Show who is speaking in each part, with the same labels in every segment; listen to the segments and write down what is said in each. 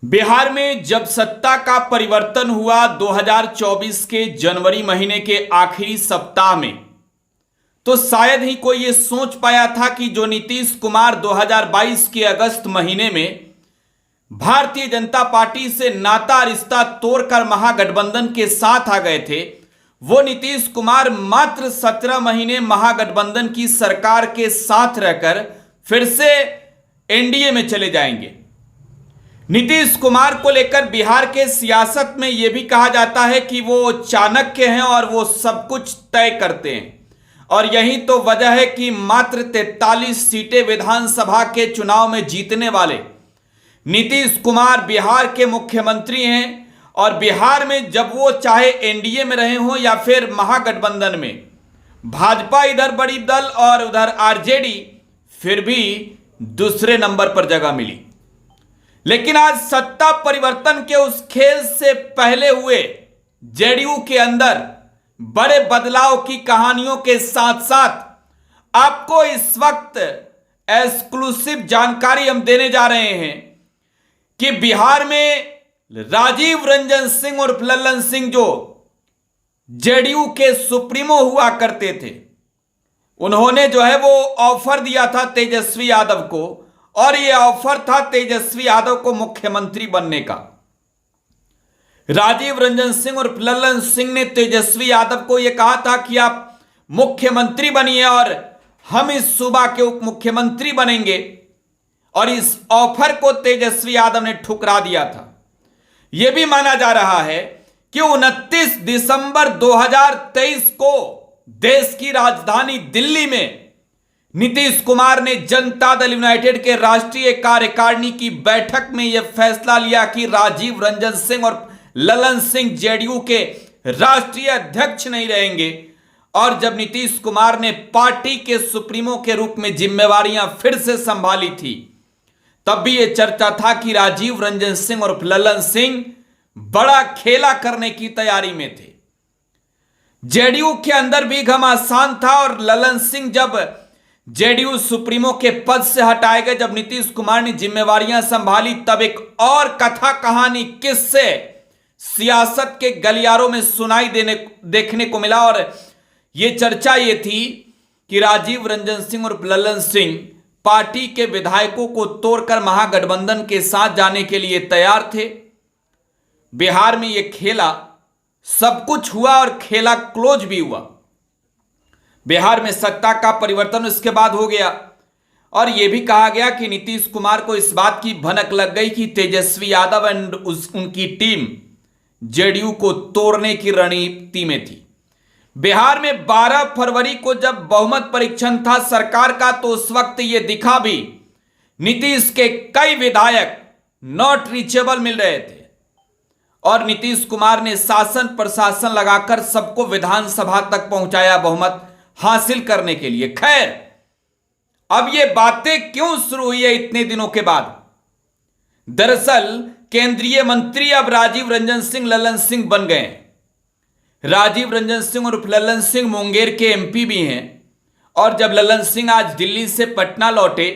Speaker 1: बिहार में जब सत्ता का परिवर्तन हुआ 2024 के जनवरी महीने के आखिरी सप्ताह में, तो शायद ही कोई ये सोच पाया था कि जो नीतीश कुमार 2022 के अगस्त महीने में भारतीय जनता पार्टी से नाता रिश्ता तोड़कर महागठबंधन के साथ आ गए थे, वो नीतीश कुमार मात्र 17 महीने महागठबंधन की सरकार के साथ रहकर फिर से एनडीए में चले जाएंगे। नीतीश कुमार को लेकर बिहार के सियासत में यह भी कहा जाता है कि वो चाणक्य हैं और वो सब कुछ तय करते हैं, और यही तो वजह है कि मात्र 43 सीटें विधानसभा के चुनाव में जीतने वाले नीतीश कुमार बिहार के मुख्यमंत्री हैं। और बिहार में जब वो चाहे एनडीए में रहे हों या फिर महागठबंधन में, भाजपा इधर बड़ी दल और उधर आरजेडी, फिर भी दूसरे नंबर पर जगह मिली। लेकिन आज सत्ता परिवर्तन के उस खेल से पहले हुए जेडीयू के अंदर बड़े बदलाव की कहानियों के साथ साथ आपको इस वक्त एक्सक्लूसिव जानकारी हम देने जा रहे हैं कि बिहार में राजीव रंजन सिंह और ललन सिंह, जो जेडीयू के सुप्रीमो हुआ करते थे, उन्होंने जो है वो ऑफर दिया था तेजस्वी यादव को, और यह ऑफर था तेजस्वी यादव को मुख्यमंत्री बनने का। राजीव रंजन सिंह और ललन सिंह ने तेजस्वी यादव को यह कहा था कि आप मुख्यमंत्री बनिए और हम इस सूबा के उप मुख्यमंत्री बनेंगे, और इस ऑफर को तेजस्वी यादव ने ठुकरा दिया था। यह भी माना जा रहा है कि 29 दिसंबर 2023 को देश की राजधानी दिल्ली में नीतीश कुमार ने जनता दल यूनाइटेड के राष्ट्रीय कार्यकारिणी की बैठक में यह फैसला लिया कि राजीव रंजन सिंह और ललन सिंह जेडीयू के राष्ट्रीय अध्यक्ष नहीं रहेंगे। और जब नीतीश कुमार ने पार्टी के सुप्रीमो के रूप में जिम्मेवारियां फिर से संभाली थी, तब भी यह चर्चा था कि राजीव रंजन सिंह और ललन सिंह बड़ा खेला करने की तैयारी में थे। जेडीयू के अंदर भी घमासान था, और ललन सिंह जब जेडीयू सुप्रीमो के पद से हटाए गए, जब नीतीश कुमार ने जिम्मेवारियां संभाली, तब एक और कथा कहानी किस्से सियासत के गलियारों में सुनाई देखने को मिला। और यह चर्चा ये थी कि राजीव रंजन सिंह और ललन सिंह पार्टी के विधायकों को तोड़कर महागठबंधन के साथ जाने के लिए तैयार थे। बिहार में यह खेला सब कुछ हुआ और खेला क्लोज भी हुआ। बिहार में सत्ता का परिवर्तन इसके बाद हो गया, और यह भी कहा गया कि नीतीश कुमार को इस बात की भनक लग गई कि तेजस्वी यादव एंड उनकी टीम जेडीयू को तोड़ने की रणनीति में थी। बिहार में 12 फरवरी को जब बहुमत परीक्षण था सरकार का, तो उस वक्त यह दिखा भी नीतीश के कई विधायक नॉट रीचेबल मिल रहे थे, और नीतीश कुमार ने शासन प्रशासन लगाकर सबको विधानसभा तक पहुंचाया बहुमत हासिल करने के लिए। खैर, अब ये बातें क्यों शुरू हुई है इतने दिनों के बाद? दरअसल केंद्रीय मंत्री अब राजीव रंजन सिंह ललन सिंह बन गए हैं। राजीव रंजन सिंह और ललन सिंह मुंगेर के एमपी भी हैं, और जब ललन सिंह आज दिल्ली से पटना लौटे,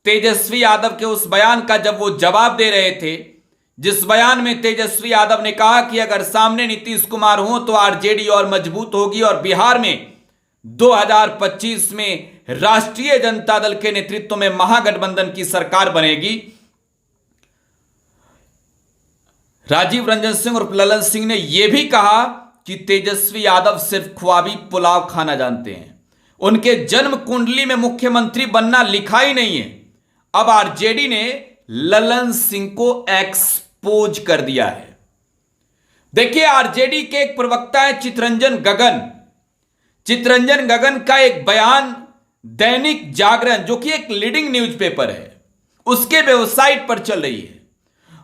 Speaker 1: तेजस्वी यादव के उस बयान का जब वो जवाब दे रहे थे, जिस बयान में तेजस्वी यादव ने कहा कि अगर सामने नीतीश कुमार हो तो आरजेडी और मजबूत होगी और बिहार में 2025 में राष्ट्रीय जनता दल के नेतृत्व में महागठबंधन की सरकार बनेगी, राजीव रंजन सिंह और ललन सिंह ने यह भी कहा कि तेजस्वी यादव सिर्फ ख्वाबी पुलाव खाना जानते हैं, उनके जन्म कुंडली में मुख्यमंत्री बनना लिखा ही नहीं है। अब आरजेडी ने ललन सिंह को एक्सपोज कर दिया है। देखिए, आरजेडी के एक प्रवक्ता है चितरंजन गगन का एक बयान दैनिक जागरण, जो कि एक लीडिंग न्यूज़पेपर है, उसके वेबसाइट पर चल रही है।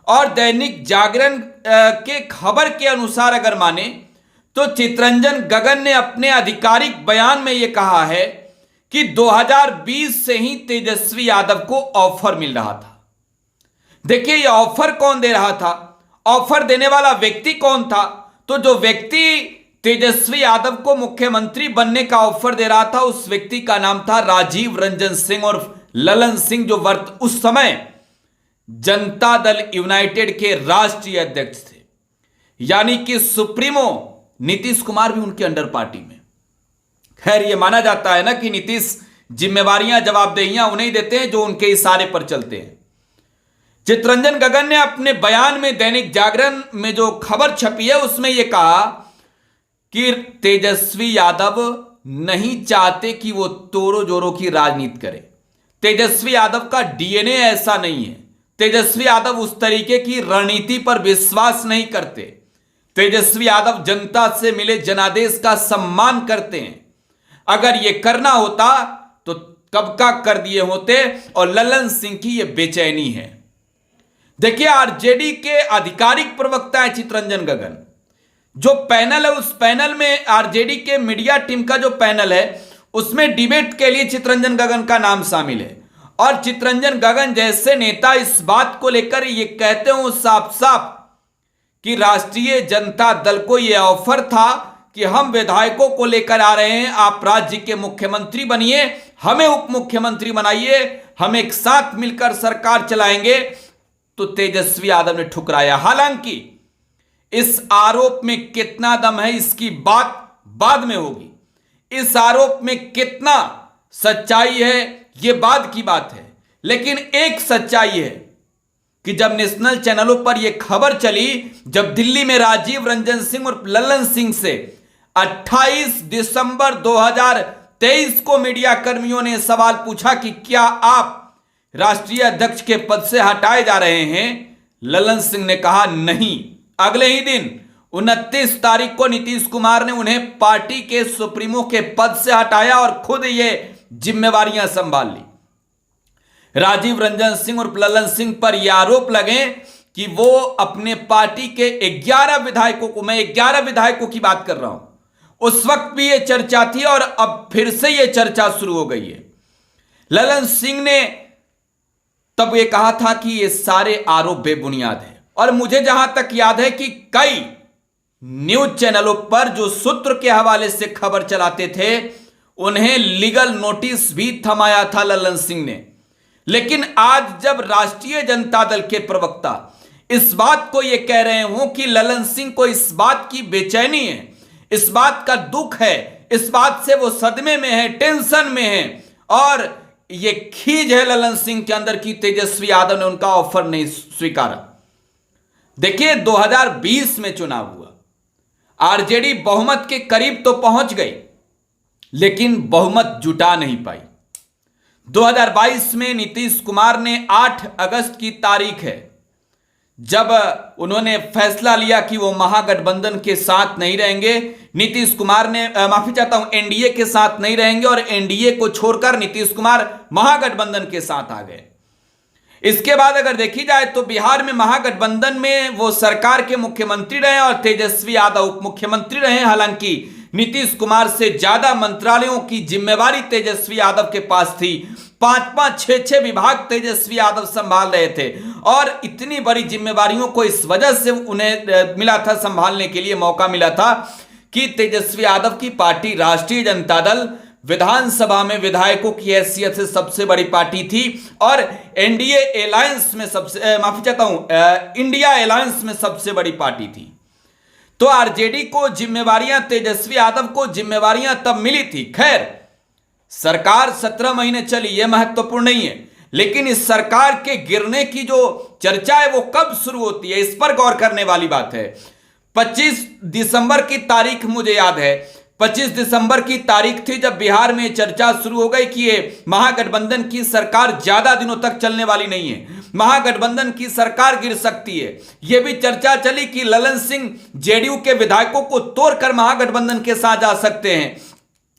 Speaker 1: और दैनिक जागरण के खबर के अनुसार अगर माने तो चितरंजन गगन ने अपने आधिकारिक बयान में यह कहा है कि 2020 से ही तेजस्वी यादव को ऑफर मिल रहा था। देखिए, यह ऑफर कौन दे रहा था? ऑफर देने वाला व्यक्ति कौन था? तो जो व्यक्ति तेजस्वी यादव को मुख्यमंत्री बनने का ऑफर दे रहा था, उस व्यक्ति का नाम था राजीव रंजन सिंह और ललन सिंह, जो उस समय जनता दल यूनाइटेड के राष्ट्रीय अध्यक्ष थे, यानी कि सुप्रीमो नीतीश कुमार भी उनके अंडर पार्टी में। खैर, यह माना जाता है ना कि नीतीश जिम्मेवारियां, जवाबदेहियां उन्हें देते हैं जो उनके इशारे पर चलते हैं। चितरंजन गगन ने अपने बयान में दैनिक जागरण में जो खबर छपी है उसमें यह कहा कि तेजस्वी यादव नहीं चाहते कि वो तोड़ो जोड़ों की राजनीति करे। तेजस्वी यादव का डीएनए ऐसा नहीं है। तेजस्वी यादव उस तरीके की रणनीति पर विश्वास नहीं करते। तेजस्वी यादव जनता से मिले जनादेश का सम्मान करते हैं। अगर यह करना होता तो कब का कर दिए होते, और ललन सिंह की यह बेचैनी है। देखिए, आरजेडी के आधिकारिक प्रवक्ता है चितरंजन गगन। जो पैनल है, उस पैनल में आरजेडी के मीडिया टीम का जो पैनल है उसमें डिबेट के लिए चितरंजन गगन का नाम शामिल है। और चितरंजन गगन जैसे नेता इस बात को लेकर ये कहते हो साफ साफ कि राष्ट्रीय जनता दल को यह ऑफर था कि हम विधायकों को लेकर आ रहे हैं, आप राज्य के मुख्यमंत्री बनिए, हमें उप मुख्यमंत्री बनाइए, हम एक साथ मिलकर सरकार चलाएंगे, तो तेजस्वी यादव ने ठुकराया। हालांकि इस आरोप में कितना दम है इसकी बात बाद में होगी। इस आरोप में कितना सच्चाई है यह बाद की बात है। लेकिन एक सच्चाई है कि जब नेशनल चैनलों पर यह खबर चली, जब दिल्ली में राजीव रंजन सिंह और ललन सिंह से 28 दिसंबर 2023 को मीडिया कर्मियों ने सवाल पूछा कि क्या आप राष्ट्रीय अध्यक्ष के पद से हटाए जा रहे हैं, ललन सिंह ने कहा नहीं। अगले ही दिन 29 तारीख को नीतीश कुमार ने उन्हें पार्टी के सुप्रीमो के पद से हटाया और खुद ये जिम्मेवारियां संभाल ली। राजीव रंजन सिंह और ललन सिंह पर यह आरोप लगे कि वो अपने पार्टी के 11 विधायकों को, मैं 11 विधायकों की बात कर रहा हूं, उस वक्त भी यह चर्चा थी और अब फिर से यह चर्चा शुरू हो गई है। ललन सिंह ने तब यह कहा था कि ये सारे आरोप बेबुनियाद है। और मुझे जहां तक याद है कि कई न्यूज चैनलों पर जो सूत्र के हवाले से खबर चलाते थे उन्हें लीगल नोटिस भी थमाया था ललन सिंह ने। लेकिन आज जब राष्ट्रीय जनता दल के प्रवक्ता इस बात को यह कह रहे हों कि ललन सिंह को इस बात की बेचैनी है, इस बात का दुख है, इस बात से वो सदमे में है, टेंशन में है, और ये खीज है ललन सिंह के अंदर की तेजस्वी यादव ने उनका ऑफर नहीं स्वीकारा। देखिए, 2020 में चुनाव हुआ, आरजेडी बहुमत के करीब तो पहुंच गई लेकिन बहुमत जुटा नहीं पाई। 2022 में नीतीश कुमार ने 8 अगस्त की तारीख है जब उन्होंने फैसला लिया कि वो महागठबंधन के साथ नहीं रहेंगे। नीतीश कुमार ने माफी चाहता हूं, एनडीए के साथ नहीं रहेंगे और एनडीए को छोड़कर नीतीश कुमार महागठबंधन के साथ आ गए। इसके बाद अगर देखी जाए तो बिहार में महागठबंधन में वो सरकार के मुख्यमंत्री रहे और तेजस्वी यादव उप मुख्यमंत्री रहे। हालांकि नीतीश कुमार से ज्यादा मंत्रालयों की जिम्मेवारी तेजस्वी यादव के पास थी। 5-5, 6-6 विभाग तेजस्वी यादव संभाल रहे थे और इतनी बड़ी जिम्मेवारियों को इस वजह से उन्हें मिला था, संभालने के लिए मौका मिला था कि तेजस्वी यादव की पार्टी राष्ट्रीय जनता दल विधानसभा में विधायकों की हैसियत से सबसे बड़ी पार्टी थी और एनडीए अलायंस में सबसे माफी चाहता हूं इंडिया अलायंस में सबसे बड़ी पार्टी थी। तो आरजेडी को जिम्मेवारियां, तेजस्वी यादव को जिम्मेवारियां तब मिली थी। खैर, सरकार 17 महीने चली, यह महत्वपूर्ण नहीं है, लेकिन इस सरकार के गिरने की जो चर्चा है वो कब शुरू होती है, इस पर गौर करने वाली बात है। 25 दिसंबर की तारीख मुझे याद है, 25 दिसंबर की तारीख थी जब बिहार में चर्चा शुरू हो गई कि ये महागठबंधन की सरकार ज्यादा दिनों तक चलने वाली नहीं है, महागठबंधन की सरकार गिर सकती है। यह भी चर्चा चली कि ललन सिंह जेडीयू के विधायकों को तोड़कर महागठबंधन के साथ जा सकते हैं।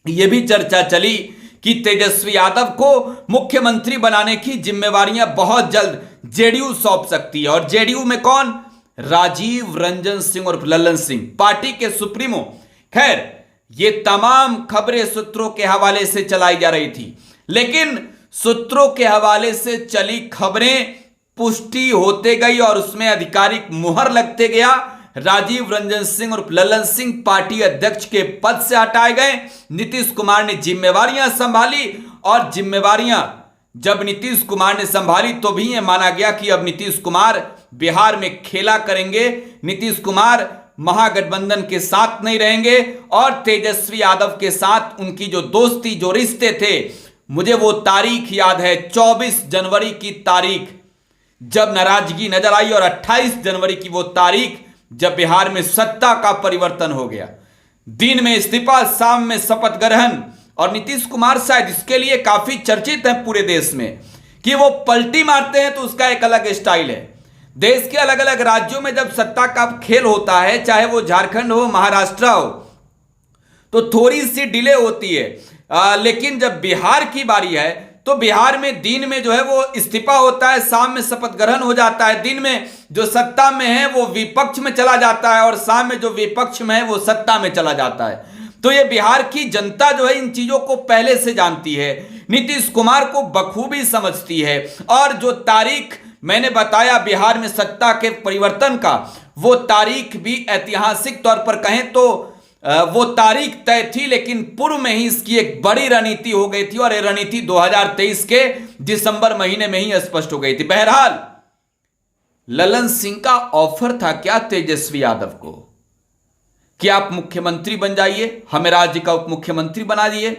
Speaker 1: यह भी चर्चा चली कि तेजस्वी यादव को मुख्यमंत्री बनाने की जिम्मेवारियां बहुत जल्द जेडीयू सौंप सकती है। और जेडीयू में कौन? राजीव रंजन सिंह और ललन सिंह, पार्टी के सुप्रीमो। खैर, ये तमाम खबरें सूत्रों के हवाले से चलाई जा रही थी, लेकिन सूत्रों के हवाले से चली खबरें पुष्टि होते गई और उसमें आधिकारिक मुहर लगते गया। राजीव रंजन सिंह और ललन सिंह पार्टी अध्यक्ष के पद से हटाए गए। नीतीश कुमार ने जिम्मेवारियां संभाली और जिम्मेवारियां जब नीतीश कुमार ने संभाली तो भी यह माना गया कि अब नीतीश कुमार बिहार में खेला करेंगे, नीतीश कुमार महागठबंधन के साथ नहीं रहेंगे और तेजस्वी यादव के साथ उनकी जो दोस्ती, जो रिश्ते थे, मुझे वो तारीख याद है 24 जनवरी की तारीख जब नाराजगी नजर आई और 28 जनवरी की वो तारीख जब बिहार में सत्ता का परिवर्तन हो गया। दिन में इस्तीफा, शाम में शपथ ग्रहण। और नीतीश कुमार शायद इसके लिए काफी चर्चित हैं पूरे देश में कि वो पलटी मारते हैं तो उसका एक अलग स्टाइल है। देश के अलग अलग राज्यों में जब सत्ता का खेल होता है, चाहे वो झारखंड हो, महाराष्ट्र हो, तो थोड़ी सी डिले होती है। लेकिन जब बिहार की बारी है तो बिहार में दिन में जो है वो इस्तीफा होता है, शाम में शपथ ग्रहण हो जाता है। दिन में जो सत्ता में है वो विपक्ष में चला जाता है और शाम में जो विपक्ष में है वो सत्ता में चला जाता है। तो ये बिहार की जनता जो है इन चीजों को पहले से जानती है, नीतीश कुमार को बखूबी समझती है। और जो तारीख मैंने बताया बिहार में सत्ता के परिवर्तन का, वो तारीख भी ऐतिहासिक तौर पर कहें तो वो तारीख तय थी, लेकिन पूर्व में ही इसकी एक बड़ी रणनीति हो गई थी और ये रणनीति 2023 के दिसंबर महीने में ही स्पष्ट हो गई थी। बहरहाल ललन सिंह का ऑफर था क्या तेजस्वी यादव को कि आप मुख्यमंत्री बन जाइए, हमें राज्य का उप मुख्यमंत्री बना दिए।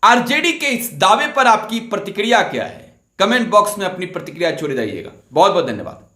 Speaker 1: आरजेडी के इस दावे पर आपकी प्रतिक्रिया क्या है? कमेंट बॉक्स में अपनी प्रतिक्रिया छोड़ जाइएगा। बहुत बहुत धन्यवाद।